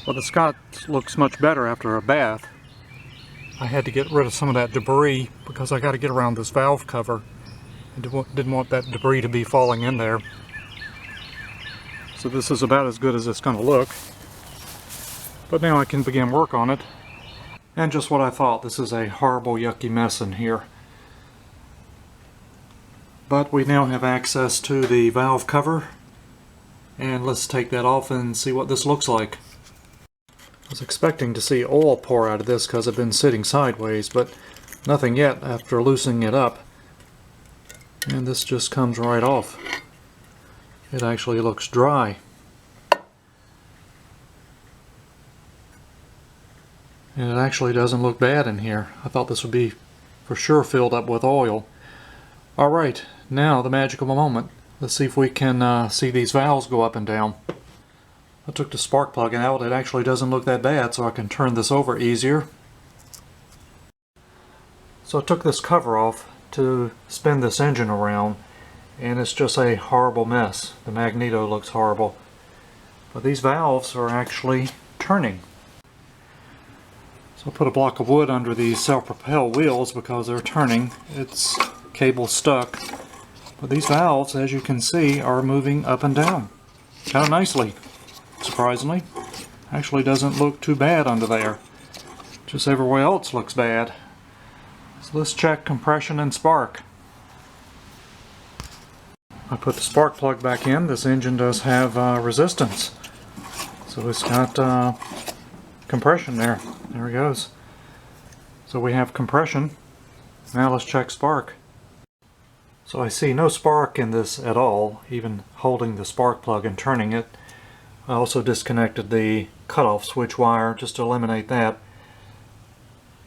Well, the Scotts looks much better after a bath. I had to get rid of some of that debris because I got to get around this valve cover. I didn't want that debris to be falling in there. So this is about as good as it's going to look. But now I can begin work on it. And just what I thought, this is a horrible, yucky mess in here. But we now have access to the valve cover. And let's take that off and see what this looks like. I was expecting to see oil pour out of this because I've been sitting sideways, but nothing yet after loosening it up. And this just comes right off. It actually looks dry. And it actually doesn't look bad in here. I thought this would be for sure filled up with oil. Alright, now the magical moment. Let's see if we can see these valves go up and down. I took the spark plug out. It actually doesn't look that bad, so I can turn this over easier. So I took this cover off to spin this engine around, and it's just a horrible mess. The magneto looks horrible. But these valves are actually turning. So I put a block of wood under these self-propel wheels because they're turning. It's cable stuck. But these valves, as you can see, are moving up and down. Kind of nicely, surprisingly. Actually doesn't look too bad under there. Just everywhere else looks bad. So let's check compression and spark. I put the spark plug back in. This engine does have resistance. So it's got compression there. There it goes. So we have compression. Now let's check spark. So I see no spark in this at all, even holding the spark plug and turning it. I also disconnected the cutoff switch wire just to eliminate that.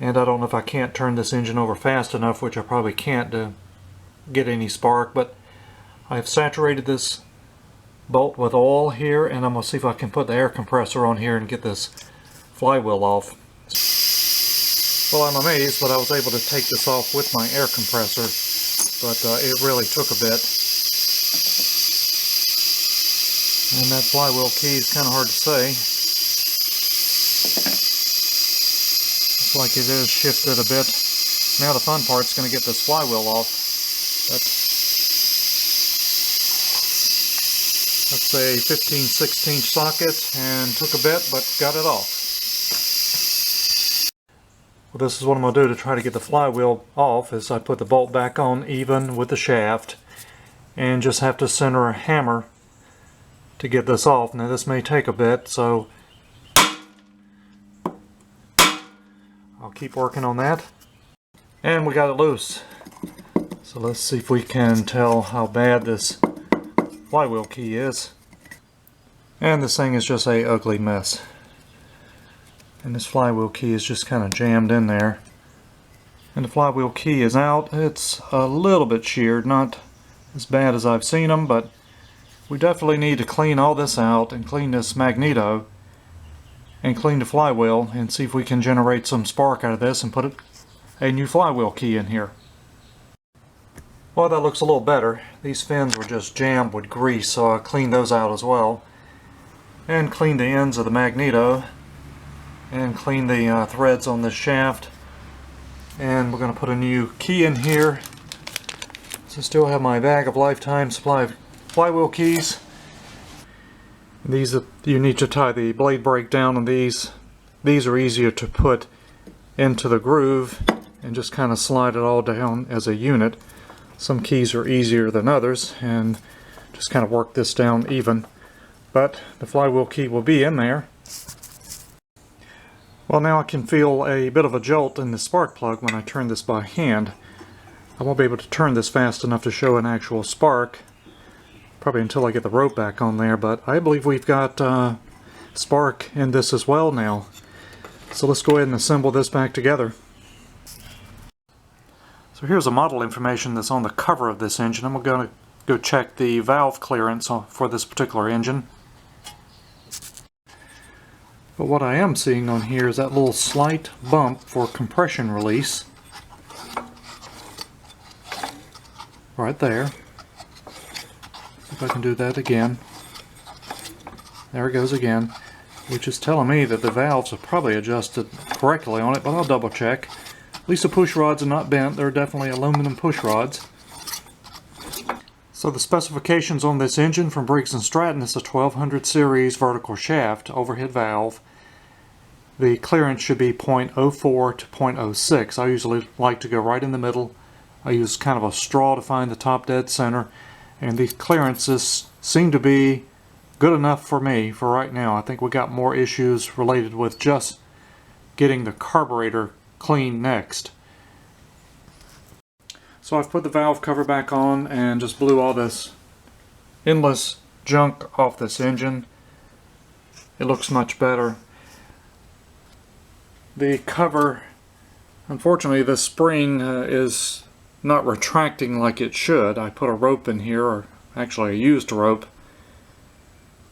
And I don't know if I can't turn this engine over fast enough, which I probably can't, to get any spark, but I've saturated this bolt with oil here, and I'm going to see if I can put the air compressor on here and get this flywheel off. Well, I'm amazed, but I was able to take this off with my air compressor, but it really took a bit. And that flywheel key is kind of hard to say. Looks like it is shifted a bit. Now the fun part's going to get this flywheel off. That's a 15/16 socket, and took a bit, but got it off. Well, this is what I'm going to do to try to get the flywheel off, is I put the bolt back on even with the shaft, and just have to center a hammer to get this off. Now this may take a bit, so I'll keep working on that. And we got it loose. So let's see if we can tell how bad this flywheel key is. And this thing is just a ugly mess. And this flywheel key is just kind of jammed in there. And the flywheel key is out. It's a little bit sheared, not as bad as I've seen them, but we definitely need to clean all this out and clean this magneto and clean the flywheel and see if we can generate some spark out of this and put a new flywheel key in here. Well, that looks a little better. These fins were just jammed with grease, so I cleaned those out as well. And cleaned the ends of the magneto and cleaned the threads on this shaft. And we're going to put a new key in here. So I still have my bag of lifetime supply of flywheel keys. These you need to tie the blade brake down on these. These are easier to put into the groove and just kind of slide it all down as a unit. Some keys are easier than others, and just kind of work this down even. But the flywheel key will be in there. Well, now I can feel a bit of a jolt in the spark plug when I turn this by hand. I won't be able to turn this fast enough to show an actual spark, probably until I get the rope back on there, but I believe we've got spark in this as well now. So let's go ahead and assemble this back together. So here's the model information that's on the cover of this engine. I'm going to go check the valve clearance for this particular engine. But what I am seeing on here is that little slight bump for compression release. Right there. If I can do that again. There it goes again. which is telling me that the valves are probably adjusted correctly on it, but I'll double check. At least the push rods are not bent. They're definitely aluminum push rods. So the specifications on this engine from Briggs & Stratton is a 1200 series vertical shaft overhead valve. The clearance should be 0.04 to 0.06. I usually like to go right in the middle. I use kind of a straw to find the top dead center, and these clearances seem to be good enough for me for right now. I think we got more issues related with just getting the carburetor clean next. So I've put the valve cover back on and just blew all this endless junk off this engine. It looks much better. The cover, unfortunately, the spring is not retracting like it should. I put a rope in here, or actually I used a rope.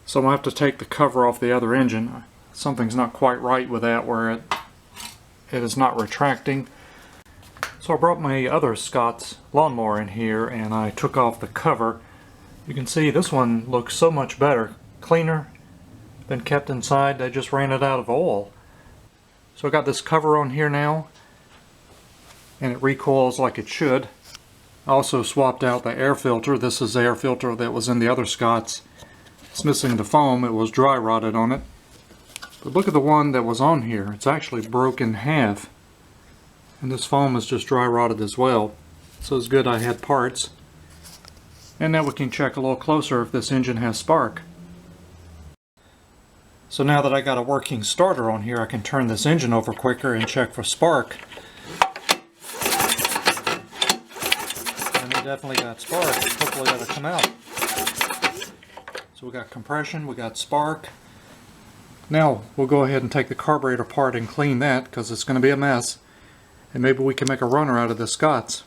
So I'm going to have to take the cover off the other engine. Something's not quite right with that, where it is not retracting. So I brought my other Scotts lawnmower in here and I took off the cover. You can see this one looks so much better, cleaner than kept inside. They just ran it out of oil. So I got this cover on here now, and it recoils like it should. I also swapped out the air filter. This is the air filter that was in the other Scotts. It's missing the foam. It was dry rotted on it. But look at the one that was on here. It's actually broken in half. And this foam is just dry rotted as well. So it's good I had parts. And now we can check a little closer if this engine has spark. So now that I got a working starter on here, I can turn this engine over quicker and check for spark. And it definitely got spark. Hopefully that'll come out. So we got compression, we got spark. Now we'll go ahead and take the carburetor apart and clean that, because it's going to be a mess. And maybe we can make a runner out of the Scotts.